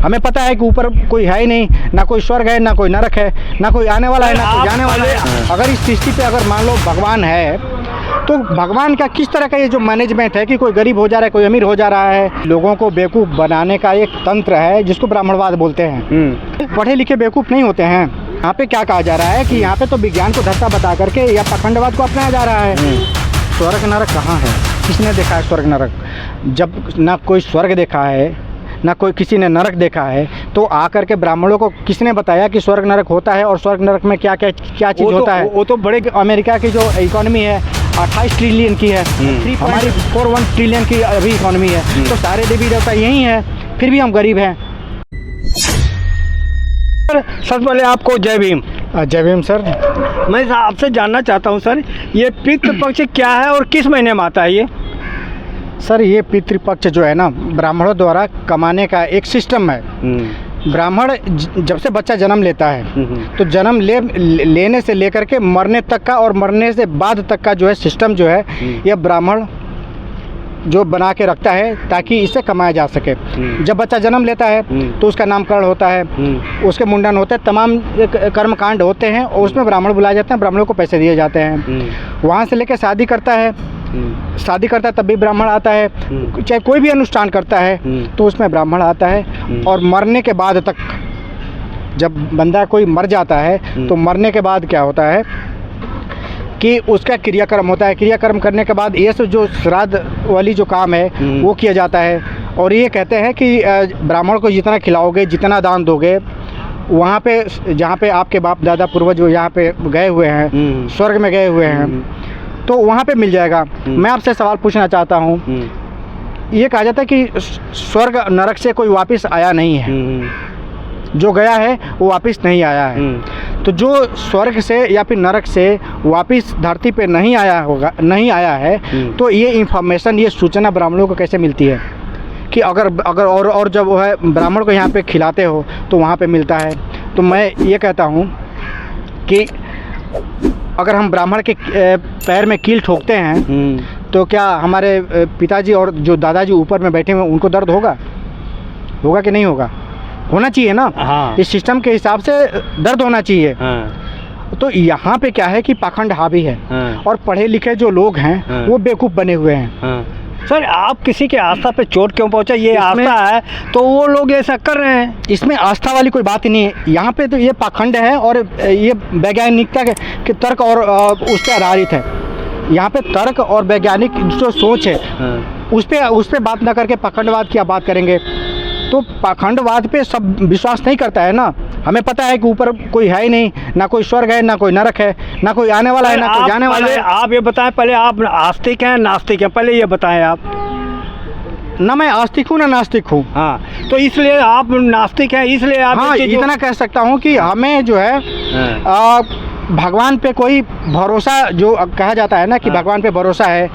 हमें पता है कि ऊपर कोई है ही नहीं, ना कोई स्वर्ग है, ना कोई नरक है, ना कोई आने वाला है, ना कोई जाने वाला है। अगर इस सृष्टि पे अगर मान लो भगवान है, तो भगवान का किस तरह का ये जो मैनेजमेंट है कि कोई गरीब हो जा रहा है, कोई अमीर हो जा रहा है, लोगों को बेवकूफ़ बनाने का एक तंत्र है जिसको ब्राह्मणवाद बोलते हैं। पढ़े लिखे बेवकूफ़ नहीं होते हैं। यहाँ पे क्या कहा जा रहा है कि यहाँ पे तो विज्ञान को धत्ता बता करके या पाखंडवाद को अपनाया जा रहा है। स्वर्ग नरक कहाँ है? किसने देखा है स्वर्ग नरक? जब ना कोई स्वर्ग देखा है, ना कोई किसी ने नरक देखा है, तो आकर के ब्राह्मणों को किसने बताया कि स्वर्ग नरक होता है और स्वर्ग नरक में क्या क्या चीज़ होता है? वो तो बड़े अमेरिका की जो इकोनॉमी है 28 ट्रिलियन की है, हमारी 41 ट्रिलियन की अभी इकोनॉमी है। तो सारे देवी देवता यही है, फिर भी हम गरीब हैं। सबसे पहले आपको जय भीम। जय भीम सर। मैं आपसे जानना चाहता हूँ सर, ये पितृपक्ष क्या है और किस महीने में आता है ये? सर ये पितृपक्ष जो है ना, ब्राह्मणों द्वारा कमाने का एक सिस्टम है। ब्राह्मण जब से बच्चा जन्म लेता है तो जन्म लेने से लेकर के मरने तक का और मरने से बाद तक का जो है सिस्टम जो है, यह ब्राह्मण जो बना के रखता है ताकि इससे कमाया जा सके। जब बच्चा जन्म लेता है तो उसका नामकरण होता है, उसके मुंडन होते हैं, तमाम कर्मकांड होते हैं और उसमें ब्राह्मण बुलाए जाते हैं, ब्राह्मणों को पैसे दिए जाते हैं। वहाँ से लेकर शादी करता है, तब भी ब्राह्मण आता है। चाहे कोई भी अनुष्ठान करता है तो उसमें ब्राह्मण आता है। और मरने के बाद तक, जब बंदा कोई मर जाता है तो मरने के बाद क्या होता है कि उसका क्रियाकर्म होता है। क्रियाकर्म करने के बाद ये जो श्राद्ध वाली जो काम है वो किया जाता है। और ये कहते हैं कि ब्राह्मण को जितना खिलाओगे, जितना दान दोगे, वहाँ पे जहाँ पे आपके बाप दादा पूर्वज यहाँ पे गए हुए हैं, स्वर्ग में गए हुए हैं, तो वहाँ पे मिल जाएगा। मैं आपसे सवाल पूछना चाहता हूँ, ये कहा जाता है कि स्वर्ग नरक से कोई वापस आया नहीं है, जो गया है वो वापस नहीं आया है। तो जो स्वर्ग से या फिर नरक से वापस धरती पे नहीं आया है, तो ये इंफॉर्मेशन, ये सूचना ब्राह्मणों को कैसे मिलती है कि अगर और जब वो है ब्राह्मण को यहाँ पे खिलाते हो तो वहाँ पे मिलता है। तो मैं ये कहता हूँ कि अगर हम ब्राह्मण के पैर में कील ठोकते हैं तो क्या हमारे पिताजी और जो दादाजी ऊपर में बैठे हुए उनको दर्द होगा कि नहीं होगा? होना चाहिए ना। हाँ। इस सिस्टम के हिसाब से दर्द होना चाहिए। हाँ। तो यहाँ पे क्या है कि पाखंड हावी है। हाँ। और पढ़े लिखे जो लोग हैं वो बेवकूफ़ बने हुए हैं। हाँ। सर आप किसी के आस्था पे चोट क्यों पहुंचा? ये आस्था है तो वो लोग ऐसा कर रहे हैं। इसमें आस्था वाली कोई बात ही नहीं है। यहाँ पे तो ये पाखंड है और ये वैज्ञानिकता के तर्क और उस पर आधारित है। यहाँ पे तर्क और वैज्ञानिक जो सोच है उस पर बात ना करके पाखंडवाद की बात करेंगे तो पाखंडवाद पे सब विश्वास नहीं करता है ना। हमें पता है कि ऊपर कोई है ही नहीं, ना कोई स्वर्ग है, ना कोई नरक है, ना कोई आने वाला है, ना कोई जाने वाला है। आप ये बताएं, पहले आप आस्तिक हैं नास्तिक हैं, पहले ये बताएं आप। ना मैं आस्तिक हूँ ना नास्तिक हूँ। हाँ, तो इसलिए आप नास्तिक हैं, इसलिए आप। हाँ, इतना कह सकता हूँ कि हमें जो है भगवान पे कोई भरोसा, जो कहा जाता है ना कि भगवान पे भरोसा है,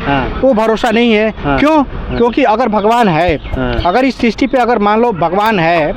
वो भरोसा नहीं है। क्यों? क्योंकि अगर भगवान है, अगर इस सृष्टि पे अगर मान लो भगवान है,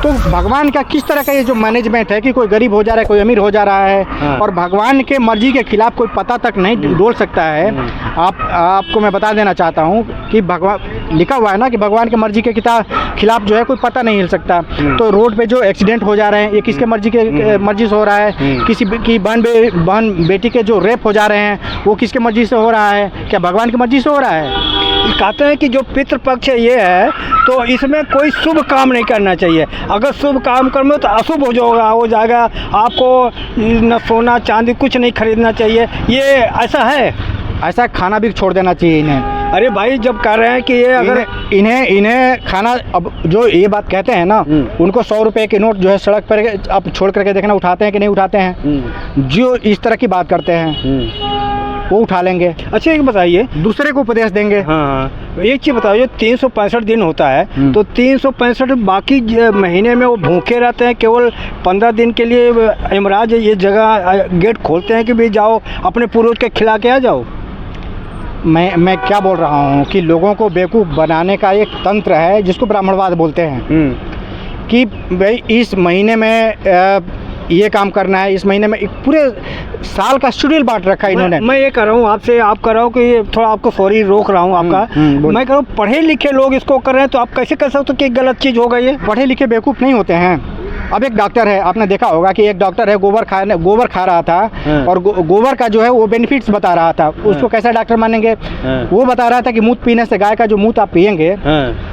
तो भगवान का किस तरह का ये जो मैनेजमेंट है कि कोई गरीब हो जा रहा है, कोई अमीर हो जा रहा है, और भगवान के मर्जी के खिलाफ कोई पता तक नहीं डोल सकता है। आपको मैं बता देना चाहता हूँ कि भगवान लिखा हुआ है ना कि भगवान के मर्जी के खिलाफ जो है कोई पता नहीं हिल सकता। तो रोड पे जो एक्सीडेंट हो जा रहे हैं, ये किसके मर्जी से हो रहा है? किसी की बहन बेटी के जो रेप हो जा रहे हैं, वो किसके मर्जी से हो रहा है? क्या भगवान की मर्जी से हो रहा है? कहते हैं कि जो पितृपक्ष ये है तो इसमें कोई शुभ काम नहीं करना चाहिए। अगर शुभ काम करो तो अशुभ हो जाएगा। आपको न सोना चांदी कुछ नहीं खरीदना चाहिए। ये ऐसा है? ऐसा खाना भी छोड़ देना चाहिए इन्हें। अरे भाई, जब कह रहे हैं कि ये अगर इन्हें खाना, अब जो ये बात कहते हैं ना, उनको 100 रुपए के नोट जो है सड़क पर आप छोड़ करके देखना उठाते हैं कि नहीं उठाते हैं। जो इस तरह की बात करते हैं वो उठा लेंगे। अच्छा एक बताइए, दूसरे को उपदेश देंगे। हाँ, एक चीज़ बताइए, 365 दिन होता है तो 365 बाकी महीने में वो भूखे रहते हैं, केवल 15 दिन के लिए यमराज ये जगह गेट खोलते हैं कि भाई जाओ अपने पूर्वज के खिला के आ जाओ। मैं क्या बोल रहा हूँ कि लोगों को बेवकूफ़ बनाने का एक तंत्र है जिसको ब्राह्मणवाद बोलते हैं कि भाई इस महीने में ये काम करना है, इस महीने में एक पूरे साल का शेड्यूल बांट रखा है इन्होंने। मैं ये कर रहा हूँ आपसे, आप कर रहा हूँ कि थोड़ा आपको सॉरी रोक रहा हूँ आपका। मैं कह रहा हूँ पढ़े लिखे लोग इसको कर रहे हैं, तो आप कैसे कर सकते हो कि गलत चीज़ होगा ये? पढ़े लिखे बेवकूफ़ नहीं होते हैं। अब एक डॉक्टर है, आपने देखा होगा कि एक डॉक्टर है गोबर खा रहा था और गोबर का जो है वो बेनिफिट्स बता रहा था, उसको कैसा डॉक्टर मानेंगे? वो बता रहा था कि मूत्र पीने से, गाय का जो मूत्र आप पियेंगे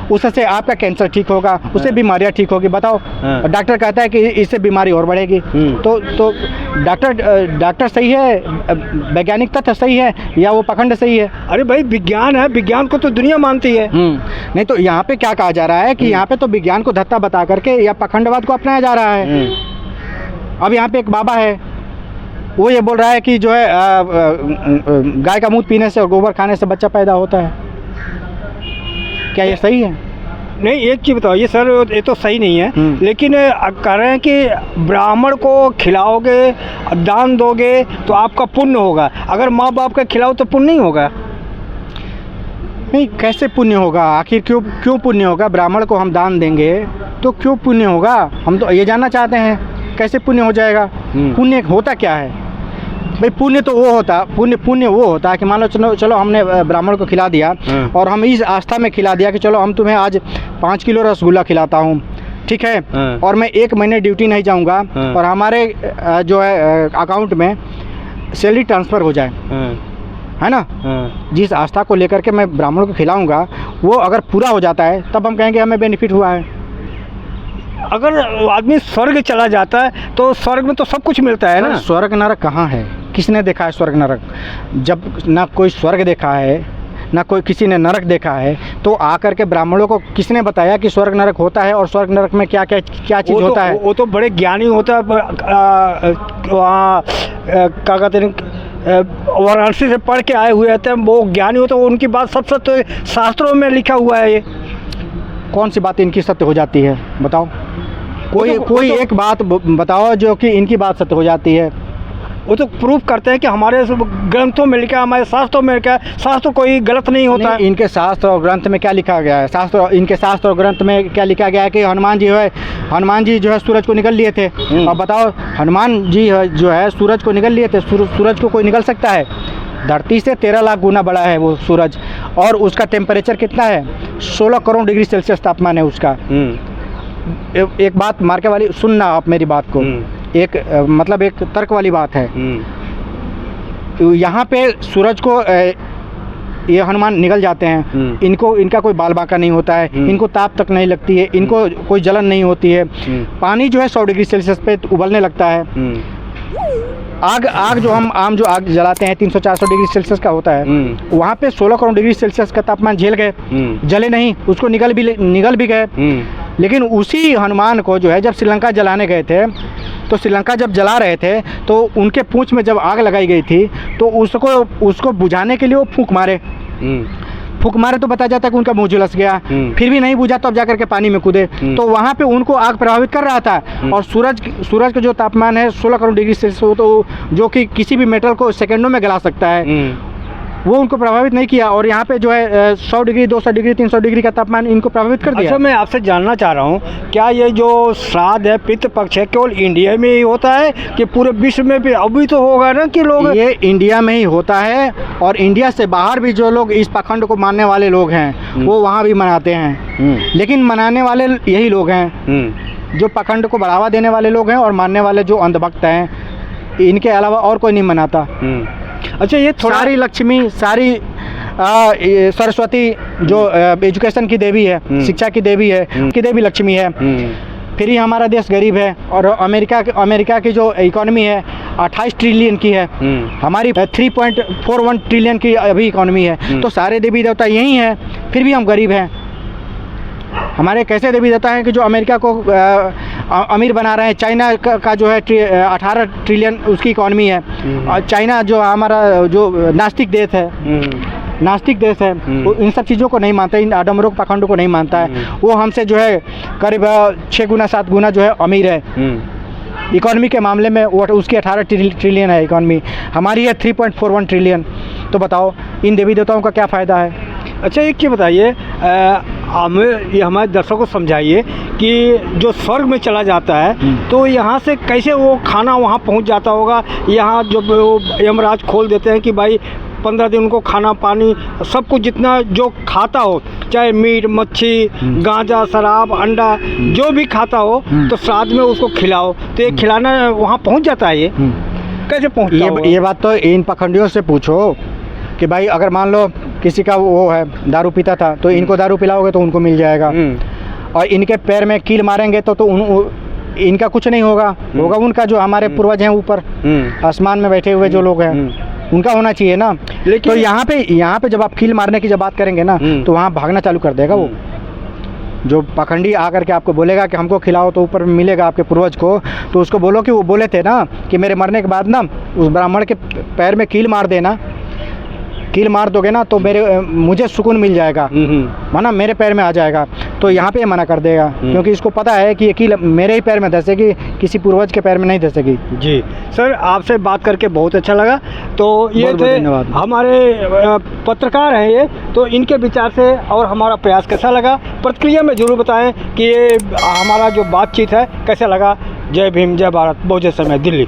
उससे आपका कैंसर ठीक होगा, उससे बीमारियां ठीक होगी। बताओ, डॉक्टर कहता है कि इससे बीमारी और बढ़ेगी। तो डॉक्टर सही है, वैज्ञानिक तथ्य सही है या वो पखंड सही है? अरे भाई विज्ञान है, विज्ञान को तो दुनिया मानती है। नहीं तो यहाँ पे क्या कहा जा रहा है कि यहाँ पे तो विज्ञान को धत्ता बता करके या पखंडवाद को अपनाया जा रहा है। अब यहाँ पे एक बाबा है, वो ये बोल रहा है कि जो है गाय का मूत्र पीने से और गोबर खाने से बच्चा पैदा होता है। क्या ये सही है? नहीं, एक चीज़ बताओ ये सर, ये तो सही नहीं है, लेकिन कह रहे हैं कि ब्राह्मण को खिलाओगे, दान दोगे तो आपका पुण्य होगा, अगर माँ बाप का खिलाओ तो पुण्य नहीं होगा। नहीं, कैसे पुण्य होगा? आखिर क्यों पुण्य होगा? ब्राह्मण को हम दान देंगे तो क्यों पुण्य होगा? हम तो ये जानना चाहते हैं, कैसे पुण्य हो जाएगा? पुण्य होता क्या है भाई? पुण्य तो वो होता, पुण्य वो होता है कि मान लो चलो हमने ब्राह्मण को खिला दिया और हम इस आस्था में खिला दिया कि चलो हम तुम्हें आज 5 किलो रसगुल्ला खिलाता हूँ, ठीक है, और मैं 1 महीने ड्यूटी नहीं जाऊँगा और हमारे जो है अकाउंट में सैलरी ट्रांसफ़र हो जाए, है ना? जिस आस्था को लेकर के मैं ब्राह्मण को खिलाऊंगा वो अगर पूरा हो जाता है तब हम कहेंगे हमें बेनिफिट हुआ है। अगर आदमी स्वर्ग चला जाता है तो स्वर्ग में तो सब कुछ मिलता है ना। स्वर्ग नरक कहाँ है? किसने देखा है स्वर्ग नरक? जब ना कोई स्वर्ग देखा है ना कोई किसी ने नरक देखा है, तो आकर के ब्राह्मणों को किसने बताया कि स्वर्ग नरक होता है और स्वर्ग नरक में क्या चीज़ होता है? वो तो बड़े ज्ञानी होता है, वहाँ क्या कहते हैं, वाराणसी से पढ़ के आए हुए रहते हैं, वो ज्ञानी होते हैं, उनकी बात सब सत्य शास्त्रों में लिखा हुआ है। ये कौन सी बात इनकी सत्य हो जाती है? बताओ, कोई एक बात बताओ जो कि इनकी बात सत्य हो जाती है। वो तो प्रूफ करते हैं कि हमारे ग्रंथों में लिखा है, हमारे शास्त्रों में लिखा है, शास्त्र कोई गलत नहीं होता है। इनके शास्त्र और ग्रंथ में क्या लिखा गया है? इनके शास्त्र और ग्रंथ में क्या लिखा गया है कि हनुमान जी जो है सूरज को निगल लिए थे। और बताओ, हनुमान जी जो है सूरज को निगल लिए थे, सूरज को कोई निगल सकता है? धरती से 13 लाख गुना बड़ा है वो सूरज, और उसका टेम्परेचर कितना है? 16 करोड़ डिग्री सेल्सियस तापमान है उसका। एक बात मार्के वाली सुनना आप मेरी बात को, मतलब एक तर्क वाली बात है। यहाँ पे सूरज को ये हनुमान निकल जाते हैं, इनका कोई बाल बांका नहीं होता है, इनको ताप तक नहीं लगती है, इनको कोई जलन नहीं होती है। पानी जो है 100 डिग्री सेल्सियस पे उबलने लगता है। आग जो हम आग जलाते हैं 300-400 डिग्री सेल्सियस का होता है, वहाँ पे 16 करोड़ डिग्री सेल्सियस का तापमान झेल गए, जले नहीं, उसको निगल भी गए। लेकिन उसी हनुमान को जो है जब श्रीलंका जलाने गए थे, तो श्रीलंका जब जला रहे थे तो उनके पूंछ में जब आग लगाई गई थी तो उसको बुझाने के लिए वो फूंक मारे तो बताया जाता है कि उनका मुंह झुलस गया, फिर भी नहीं बुझा तो अब जाकर के पानी में कूदे, तो वहाँ पे उनको आग प्रभावित कर रहा था। और सूरज का जो तापमान है 16 करोड़ डिग्री सेल्सियस, तो जो कि किसी भी मेटल को सेकंडों में गला सकता है, वो उनको प्रभावित नहीं किया। और यहाँ पे जो है 100 डिग्री 200 डिग्री 300 डिग्री का तापमान इनको प्रभावित कर दिया। अच्छा, मैं आपसे जानना चाह रहा हूँ, क्या ये जो श्राद्ध है, पितृ पक्ष है, केवल इंडिया में ही होता है कि पूरे विश्व में भी? अभी तो होगा ना कि लोग, ये इंडिया में ही होता है और इंडिया से बाहर भी जो लोग इस पाखंड को मानने वाले लोग हैं वो वहाँ भी मनाते हैं। लेकिन मनाने वाले यही लोग हैं जो पाखंड को बढ़ावा देने वाले लोग हैं, और मानने वाले जो अंधभक्त हैं, इनके अलावा और कोई नहीं मनाता। अच्छा, ये थोड़ा सारी लक्ष्मी, सारी सरस्वती जो एजुकेशन की देवी है, शिक्षा की देवी है, की देवी लक्ष्मी है। फिर ही हमारा देश गरीब है, और अमेरिका की जो इकोनॉमी है 28 ट्रिलियन की है, हमारी 3.41 ट्रिलियन की अभी इकोनॉमी है। तो सारे देवी देवता यही हैं, फिर भी हम गरीब हैं। हमारे कैसे देवी देवता हैं कि जो अमेरिका को अमीर बना रहे हैं? चाइना का जो है 18 ट्रिलियन उसकी इकॉनमी है, और चाइना जो हमारा जो नास्तिक देश है, वो इन सब चीज़ों को नहीं मानता, इन आडम्बरों पाखंडों को नहीं मानता है। वो हमसे जो है करीब 6 गुना 7 गुना जो है अमीर है इकॉनमी के मामले में। वो उसकी 18 ट्रिलियन है इकॉनमी, हमारी है 3.41 ट्रिलियन। तो बताओ, इन देवी देवताओं का क्या फ़ायदा है? अच्छा, एक चीज़ बताइए, ये हमारे दर्शकों को समझाइए कि जो स्वर्ग में चला जाता है तो यहाँ से कैसे वो खाना वहाँ पहुँच जाता होगा। यहाँ जो वो यमराज खोल देते हैं कि भाई 15 दिन उनको खाना पानी सब कुछ जितना जो खाता हो, चाहे मीट मच्छी गांजा शराब अंडा जो भी खाता हो तो श्राद्ध में उसको खिलाओ। तो ये खिलाना वहाँ पहुँच जाता है, ये कैसे पहुँचता होगा? ये बात तो इन पखंडियों से पूछो कि भाई अगर मान लो किसी का वो है दारू पीता था तो इनको दारू पिलाओगे तो उनको मिल जाएगा, और इनके पैर में कील मारेंगे तो इनका कुछ नहीं होगा, होगा उनका जो हमारे पूर्वज हैं ऊपर आसमान में बैठे हुए जो लोग हैं उनका होना चाहिए ना। लेकिन तो यहाँ पे जब आप कील मारने की जब बात करेंगे ना तो वहाँ भागना चालू कर देगा वो जो पखंडी आकर के आपको बोलेगा कि हमको खिलाओ तो ऊपर मिलेगा आपके पूर्वज को, तो उसको बोलो कि वो बोले थे ना कि मेरे मरने के बाद ना उस ब्राह्मण के पैर में कील मार देना, कील मार दोगे ना तो मुझे सुकून मिल जाएगा, माना मेरे पैर में आ जाएगा। तो यहाँ पे मना कर देगा क्योंकि इसको पता है कि ये कील मेरे ही पैर में धंसेगी, किसी पूर्वज के पैर में नहीं धंसेगी। जी सर, आपसे बात करके बहुत अच्छा लगा। तो ये थे हमारे पत्रकार हैं ये, तो इनके विचार से और हमारा प्रयास कैसा लगा प्रतिक्रिया में ज़रूर बताएं कि ये हमारा जो बातचीत है कैसा लगा। जय भीम, जय भारत, बहुत समय, दिल्ली।